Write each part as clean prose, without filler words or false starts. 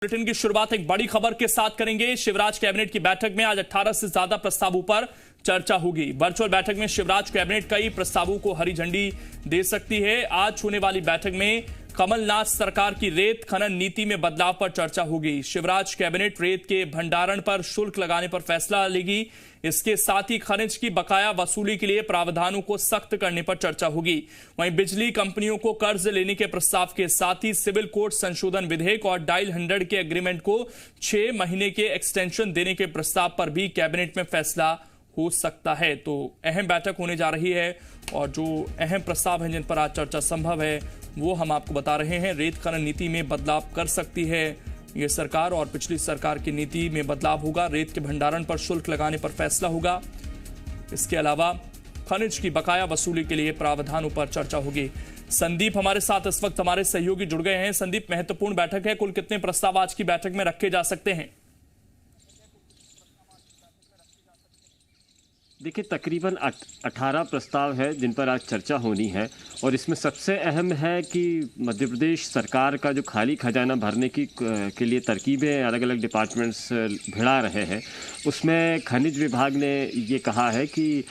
Bulletin की शुरुआत एक बड़ी खबर के साथ करेंगे। शिवराज कैबिनेट की बैठक में आज 18 से ज्यादा प्रस्तावों पर चर्चा होगी। वर्चुअल बैठक में शिवराज कैबिनेट कई प्रस्तावों को हरी झंडी दे सकती है। आज होने वाली बैठक में कमलनाथ सरकार की रेत खनन नीति में बदलाव पर चर्चा होगी। शिवराज कैबिनेट रेत के भंडारण पर शुल्क लगाने पर फैसला लेगी। इसके साथ ही खनिज की बकाया वसूली के लिए प्रावधानों को सख्त करने पर चर्चा होगी। वहीं बिजली कंपनियों को कर्ज लेने के प्रस्ताव के साथ ही सिविल कोड संशोधन विधेयक और डायल 100 के एग्रीमेंट को 6 महीने के एक्सटेंशन देने के प्रस्ताव पर भी कैबिनेट में फैसला हो सकता है। तो अहम बैठक होने जा रही है और जो अहम प्रस्ताव हैं जिन पर आज चर्चा संभव है वो हम आपको बता रहे हैं। रेत खनन नीति में बदलाव कर सकती है ये सरकार और पिछली सरकार की नीति में बदलाव होगा। रेत के भंडारण पर शुल्क लगाने पर फैसला होगा। इसके अलावा खनिज की बकाया वसूली के लिए प्रावधानों पर चर्चा होगी। संदीप हमारे साथ इस वक्त हमारे सहयोगी जुड़ गए हैं। संदीप, महत्वपूर्ण बैठक है, कुल कितने प्रस्ताव आज की बैठक में रखे जा सकते हैं? देखिए, तकरीबन 18 प्रस्ताव है जिन पर आज चर्चा होनी है और इसमें सबसे अहम है कि मध्य प्रदेश सरकार का जो खाली खजाना भरने के लिए तरकीबें अलग अलग डिपार्टमेंट्स भिड़ा रहे हैं, उसमें खनिज विभाग ने ये कहा है कि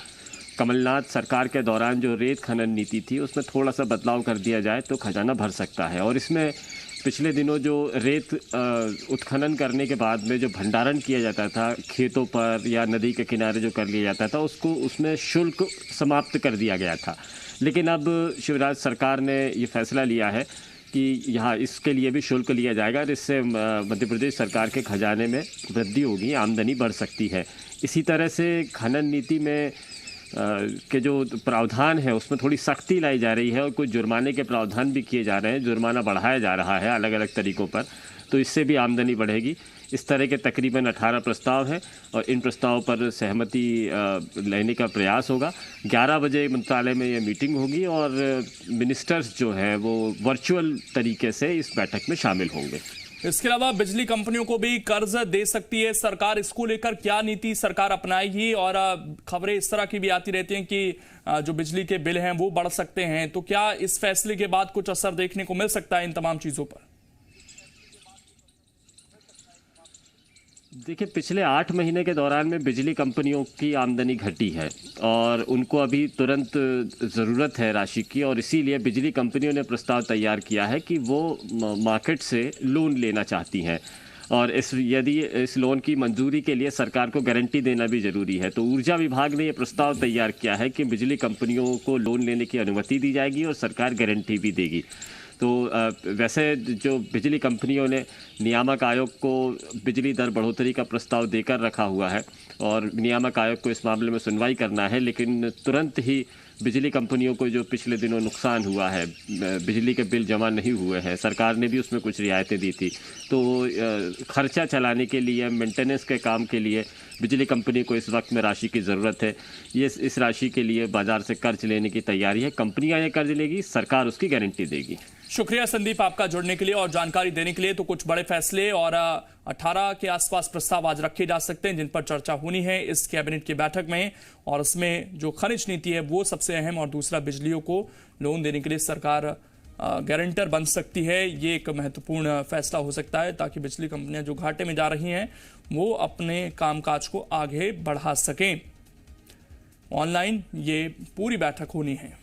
कमलनाथ सरकार के दौरान जो रेत खनन नीति थी उसमें थोड़ा सा बदलाव कर दिया जाए तो खजाना भर सकता है। और इसमें पिछले दिनों जो रेत उत्खनन करने के बाद में जो भंडारण किया जाता था खेतों पर या नदी के किनारे जो कर लिया जाता था उसको उसमें शुल्क समाप्त कर दिया गया था। लेकिन अब शिवराज सरकार ने ये फैसला लिया है कि यहाँ इसके लिए भी शुल्क लिया जाएगा और इससे मध्य प्रदेश सरकार के खजाने में वृद्धि होगी, आमदनी बढ़ सकती है। इसी तरह से खनन नीति में के जो प्रावधान है उसमें थोड़ी सख्ती लाई जा रही है और कुछ जुर्माने के प्रावधान भी किए जा रहे हैं। जुर्माना बढ़ाया जा रहा है अलग अलग तरीकों पर, तो इससे भी आमदनी बढ़ेगी। इस तरह के तकरीबन 18 प्रस्ताव हैं और इन प्रस्तावों पर सहमति लेने का प्रयास होगा। 11 बजे मंत्रालय में ये मीटिंग होगी और मिनिस्टर्स जो हैं वो वर्चुअल तरीके से इस बैठक में शामिल होंगे। इसके अलावा बिजली कंपनियों को भी कर्ज दे सकती है सरकार। इसको लेकर क्या नीति सरकार अपनाएगी? और खबरें इस तरह की भी आती रहती हैं कि जो बिजली के बिल हैं वो बढ़ सकते हैं, तो क्या इस फैसले के बाद कुछ असर देखने को मिल सकता है इन तमाम चीजों पर? देखिए, पिछले 8 महीने के दौरान में बिजली कंपनियों की आमदनी घटी है और उनको अभी तुरंत ज़रूरत है राशि की और इसीलिए बिजली कंपनियों ने प्रस्ताव तैयार किया है कि वो मार्केट से लोन लेना चाहती हैं और यदि इस लोन की मंजूरी के लिए सरकार को गारंटी देना भी ज़रूरी है। तो ऊर्जा विभाग ने ये प्रस्ताव तैयार किया है कि बिजली कंपनियों को लोन लेने की अनुमति दी जाएगी और सरकार गारंटी भी देगी। तो वैसे जो बिजली कंपनियों ने नियामक आयोग को बिजली दर बढ़ोतरी का प्रस्ताव देकर रखा हुआ है और नियामक आयोग को इस मामले में सुनवाई करना है, लेकिन तुरंत ही बिजली कंपनियों को जो पिछले दिनों नुकसान हुआ है, बिजली के बिल जमा नहीं हुए हैं, सरकार ने भी उसमें कुछ रियायतें दी थी, तो खर्चा चलाने के लिए, मेंटेनेंस के काम के लिए बिजली कंपनी को इस वक्त में राशि की ज़रूरत है। ये इस राशि के लिए बाज़ार से कर्ज लेने की तैयारी है। कंपनियां ये कर्ज लेगी, सरकार उसकी गारंटी देगी। शुक्रिया संदीप आपका जुड़ने के लिए और जानकारी देने के लिए। तो कुछ बड़े फैसले और 18 के आसपास प्रस्ताव आज रखे जा सकते हैं जिन पर चर्चा होनी है इस कैबिनेट की बैठक में। और इसमें जो खनिज नीति है वो सबसे अहम और दूसरा बिजलियों को लोन देने के लिए सरकार गारंटर बन सकती है। ये एक महत्वपूर्ण फैसला हो सकता है ताकि बिजली कंपनियां जो घाटे में जा रही हैं वो अपने कामकाज को आगे बढ़ा सकें। ऑनलाइन ये पूरी बैठक होनी है।